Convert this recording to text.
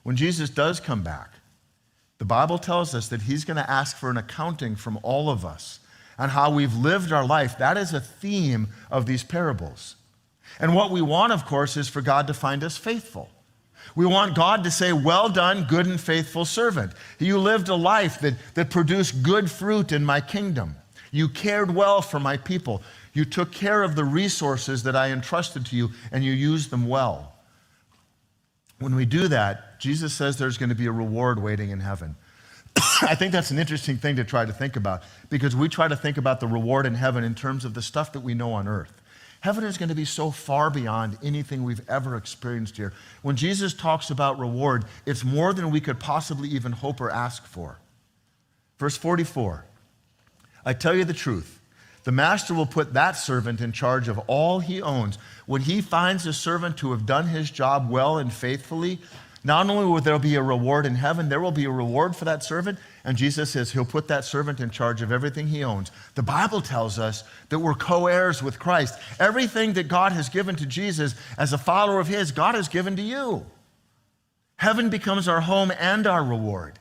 When Jesus does come back, the Bible tells us that he's going to ask for an accounting from all of us on how we've lived our life. That is a theme of these parables. And what we want, of course, is for God to find us faithful. We want God to say, well done, good and faithful servant. You lived a life that produced good fruit in my kingdom. You cared well for my people. You took care of the resources that I entrusted to you, and you used them well. When we do that, Jesus says there's going to be a reward waiting in heaven. I think that's an interesting thing to try to think about, because we try to think about the reward in heaven in terms of the stuff that we know on earth. Heaven is going to be so far beyond anything we've ever experienced here. When Jesus talks about reward, it's more than we could possibly even hope or ask for. Verse 44, I tell you the truth, the master will put that servant in charge of all he owns. When he finds a servant to have done his job well and faithfully, not only will there be a reward in heaven, there will be a reward for that servant, and Jesus says he'll put that servant in charge of everything he owns. The Bible tells us that we're co-heirs with Christ. Everything that God has given to Jesus as a follower of his, God has given to you. Heaven becomes our home and our reward.